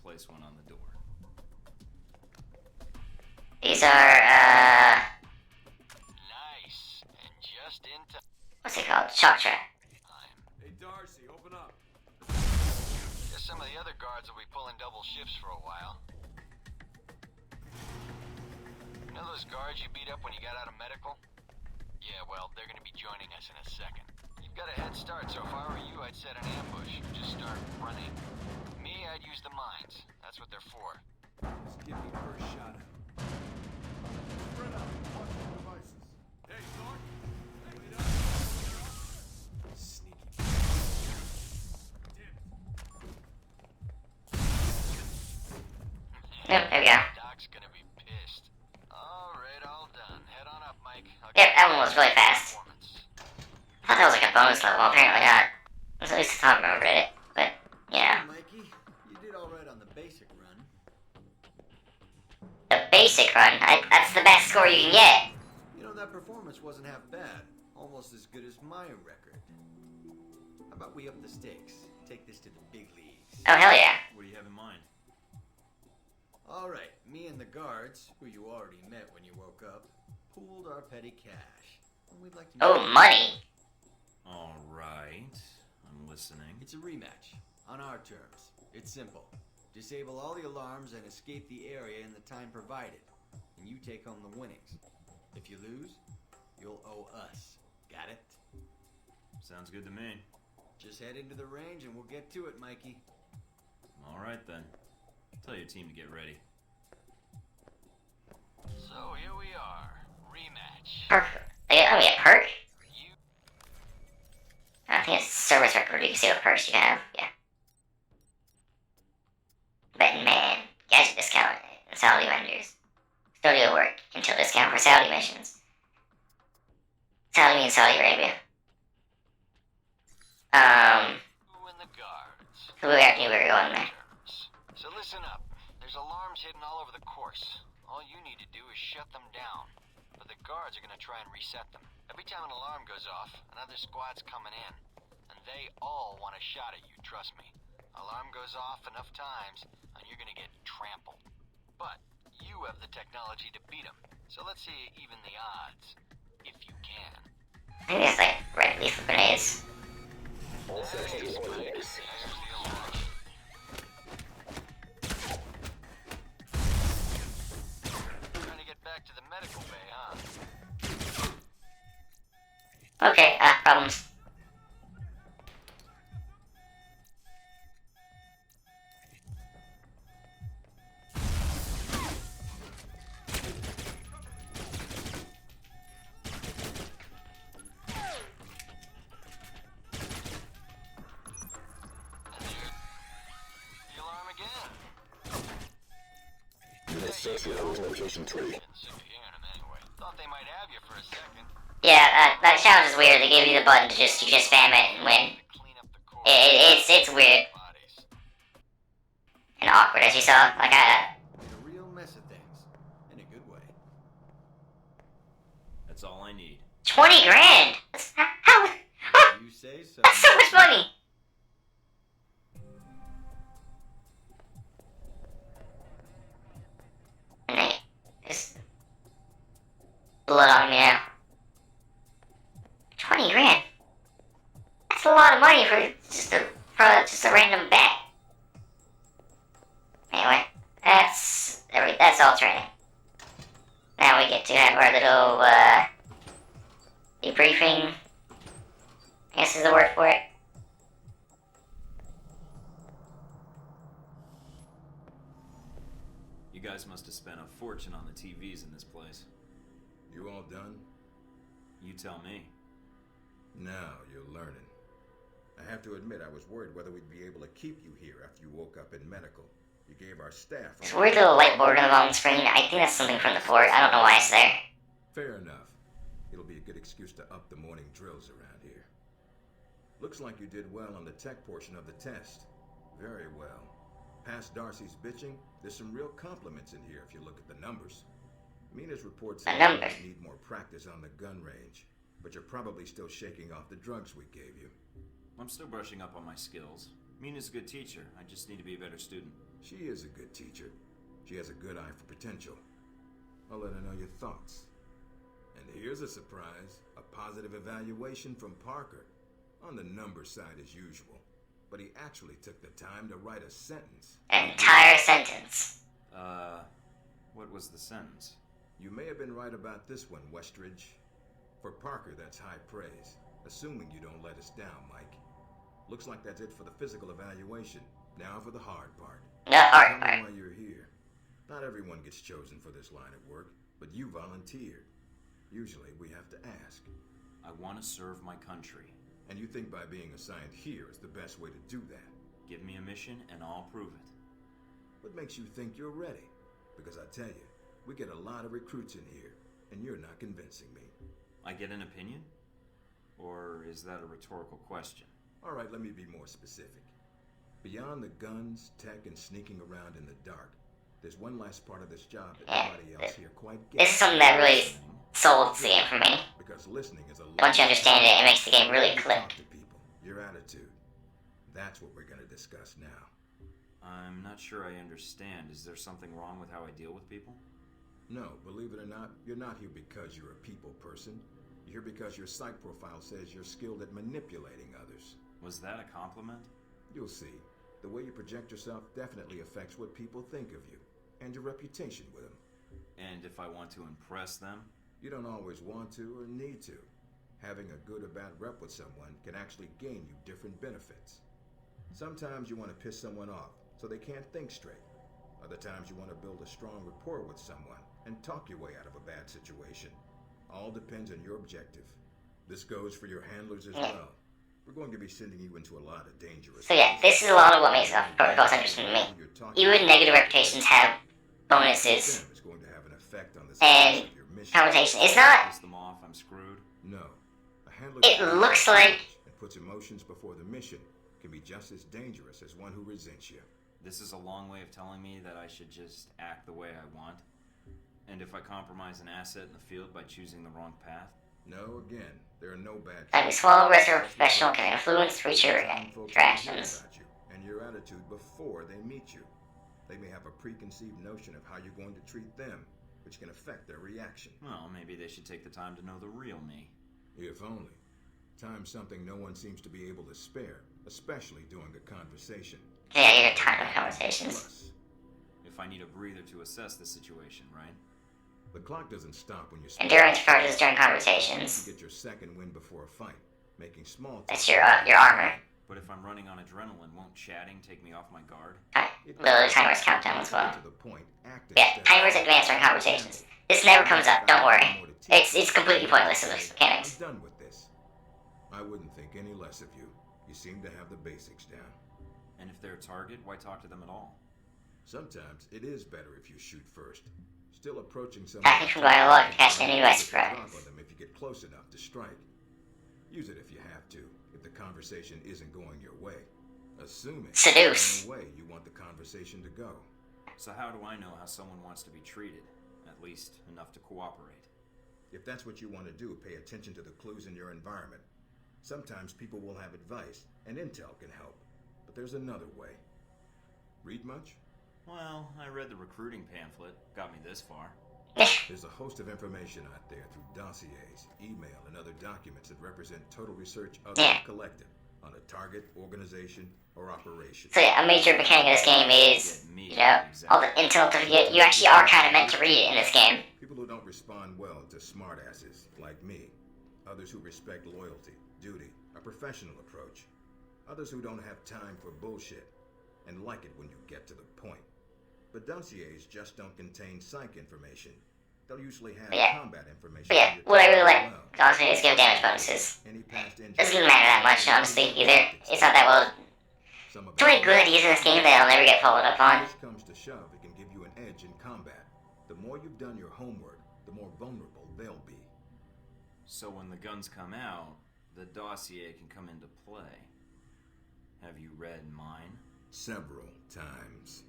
place one on the door. These are, Nice. And just in time. what's it called? Shock trap. Hey, Darcy, open up. Guess some of the other guards will be pulling double shifts for a while. You know those guards you beat up when you got out of medical? Yeah, well, they're gonna be joining us in a second. You've got a head start, so if I were you, I'd set an ambush. Just start running. Me, I'd use the mines. That's what they're for. Just give me first shot at him. Spread out. Watch your devices. Hey, Thorne. Hey, it up. Sneaky. Damn it. Yep, there we go. Doc's gonna be pissed. Alright, all done. Head on up, Mike. Yep, that one was really fast. I thought that was like a bonus level. Apparently not. At least I thought I remembered it. But, yeah. Mikey, you did alright on the basic run. The basic run. That's the best score you can get. You know, that performance wasn't half bad. Almost as good as my record. How about we up the stakes? Take this to the big leagues. Oh, hell yeah. What do you have in mind? Alright, me and the guards, who you already met when you woke up, pooled our petty cash. And we'd like to Oh, money. Alright, I'm listening. It's a rematch, on our terms. It's simple. Disable all the alarms and escape the area in the time provided. And you take home the winnings. If you lose, you'll owe us. Got it? Sounds good to me. Just head into the range and we'll get to it, Mikey. Alright then. Tell your team to get ready. So here we are. Rematch. Perk. Oh, yeah, perk? You I think it's service record. You can see what perks you have. Yeah. Betting man. Gadget discount. And Saudi vendors. Studio work. Until discount for Saudi missions. Saudi means Saudi Arabia. and the guards. Who actually were going there? So listen up. There's alarms hidden all over the course. All you need to do is shut them down. But the guards are gonna try and reset them. Every time an alarm goes off, another squad's coming in. And they all want a shot at you, trust me. Alarm goes off enough times, and you're gonna get trampled. But you have the technology to beat them. So let's see you even the odds. If you can. I think it's like red leaf grenades. All sections on mix. Trying to get back to the medical bay, huh? Okay, problems. The alarm again. Location 3. Didn't seem to hear him anyway. Thought they might have you for a second. Yeah, that challenge is weird. They give you the button to just spam it and win. Clean up the core. It's weird Bodies. and awkward, as you saw. Like Made a real mess of things. In a good way. That's all I need. 20 grand. How? You say so. That's so much money. And just blood on me now. 20 grand. That's a lot of money for just a random bet. Anyway, that's all training. Now we get to have our little debriefing. I guess is the word for it. You guys must have spent a fortune on the TVs in this place. You all done? You tell me. Now you're learning. I have to admit, I was worried whether we'd be able to keep you here after you woke up in medical. You gave our staff... This weird little light board on the bottom screen. I think that's something from the fort. I don't know why it's there. Fair enough. It'll be a good excuse to up the morning drills around here. Looks like you did well on the tech portion of the test. Very well. Past Darcy's bitching, there's some real compliments in here if you look at the numbers. Mina's reports The numbers? you need more practice on the gun range, but you're probably still shaking off the drugs we gave you. I'm still brushing up on my skills. Mina's a good teacher. I just need to be a better student. She is a good teacher. She has a good eye for potential. I'll let her know your thoughts. And here's a surprise. A positive evaluation from Parker. On the number side as usual. But he actually took the time to write a sentence. An entire sentence. What was the sentence? You may have been right about this one, Westridge. For Parker, that's high praise. Assuming you don't let us down, Mike. Looks like that's it for the physical evaluation. Now for the hard part. The hard Tell me part. why you're here. Not everyone gets chosen for this line of work, but you volunteered. Usually we have to ask. I want to serve my country. And you think by being assigned here is the best way to do that? Give me a mission and I'll prove it. What makes you think you're ready? Because I tell you, we get a lot of recruits in here, and you're not convincing me. I get an opinion? Or is that a rhetorical question? All right, let me be more specific. Beyond the guns, tech, and sneaking around in the dark, there's one last part of this job that nobody else here quite This is gets. something that really sold the game for me. Because listening is a Once you understand it, it makes the game really click. Talk to people, your attitude. That's what we're going to discuss now. I'm not sure I understand. Is there something wrong with how I deal with people? No, believe it or not, you're not here because you're a people person. You're here because your psych profile says you're skilled at manipulating others. Was that a compliment? You'll see. The way you project yourself definitely affects what people think of you, and your reputation with them. And if I want to impress them? You don't always want to or need to. Having a good or bad rep with someone can actually gain you different benefits. Sometimes you want to piss someone off so they can't think straight. Other times you want to build a strong rapport with someone and talk your way out of a bad situation. All depends on your objective. This goes for your handlers as well. We're going to be sending you into a lot of dangerous So yeah, this is a lot of what makes protocols interesting to me. Even negative reputations have bonuses It's going to have an effect on the and success of your mission. conversation. It's not. Piss them off, I'm screwed. No. A handler It who looks like- and puts emotions before the mission can be just as dangerous as one who resents you. This is a long way of telling me that I should just act the way I want. And if I compromise an asset in the field by choosing the wrong path? No, again, there are no bad That we swallow risks or professional can influence future Some folks interactions. care about you and your attitude before they meet you. They may have a preconceived notion of how you're going to treat them, which can affect their reaction. Well, maybe they should take the time to know the real me. If only. Time's something no one seems to be able to spare, especially during a conversation. Yeah, you get time of conversations. Plus, If I need a breather to assess the situation, right? the clock doesn't stop when you speak. Endurance charges during You conversations. get your second win before a fight, making small talk. That's your armor. But if I'm running on adrenaline, won't chatting take me off my guard? Ability timers countdown as well. To the point, act Yeah, instead. timers advance during conversations. This never comes up, don't worry. It's completely pointless in this mechanics. I'm done with this. I wouldn't think any less of you. You seem to have the basics down. And if they're a target, why talk to them at all? Sometimes it is better if you shoot first. Still approaching someone. Tracking from going low to catch an enemy by surprise. Drop on them if you get close enough to strike. Use it if you have to, if the conversation isn't going your way. Assuming Seduce. the way you want the conversation to go. So how do I know how someone wants to be treated? At least enough to cooperate. If that's what you want to do, pay attention to the clues in your environment. Sometimes people will have advice, and intel can help. But there's another way. Read much? Well, I read the recruiting pamphlet. Got me this far. There's a host of information out there through dossiers, email, and other documents that represent total research of Yeah. the collective on a target, organization, or operation. So yeah, a major mechanic of this game is, all the intel to get. You actually are kind of meant to read it in this game. People who don't respond well to smartasses like me. Others who respect loyalty, duty, a professional approach. Others who don't have time for bullshit and like it when you get to the point. But dossiers just don't contain psych information. They'll usually have Yeah. combat information. But yeah, on your what I really target like as well. also is give damage bonuses. Any past injuries. Doesn't even matter that much, honestly, either. It's not that well. Some of Too many good ideas in this game that I'll never get followed up on. If push comes to shove, it can give you an edge in combat. The more you've done your homework, the more vulnerable they'll be. So when the guns come out, the dossier can come into play. Have you read mine? Several times.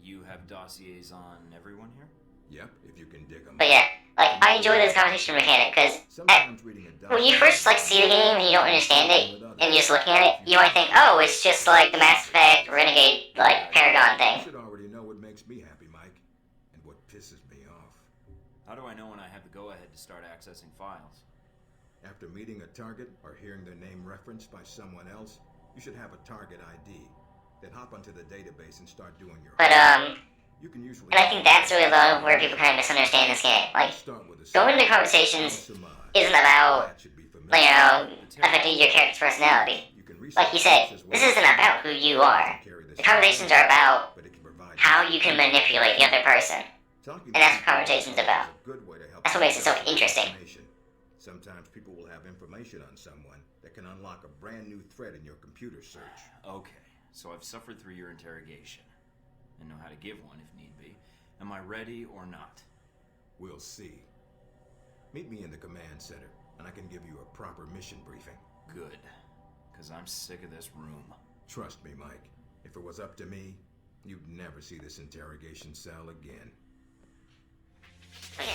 You have dossiers on everyone here? Yep, if you can dig them. But yeah, like I enjoy this conversation mechanic, because Sometimes reading a when you first see the game and you don't understand it, and you're just looking at it, you might think, oh, it's just like the Mass Effect Renegade, Paragon You thing. should already know what makes me happy, Mike, and what pisses me off. How do I know when I have the go-ahead to start accessing files? After meeting a target or hearing their name referenced by someone else, you should have a target ID. Then hop onto the database and start doing your But, homework. You can usually and I think that's really a lot of where people kind of misunderstand this game. Like, start with a going into conversations isn't about, That should be familiar. you know, affecting your character's personality. You can research Like you said, as well. this isn't about who you are. The conversations are about But it can provide how you can manipulate the other person. Talking And that's to what conversation's people about. is a good way to help That's what makes it so people get interesting. information. Sometimes people will have information on someone that can unlock a brand new thread in your computer search. Okay, so I've suffered through your interrogation and know how to give one if need be. Am I ready or not? We'll see. Meet me in the command center, and I can give you a proper mission briefing. Good, because I'm sick of this room. Trust me, Mike. If it was up to me, you'd never see this interrogation cell again. Okay.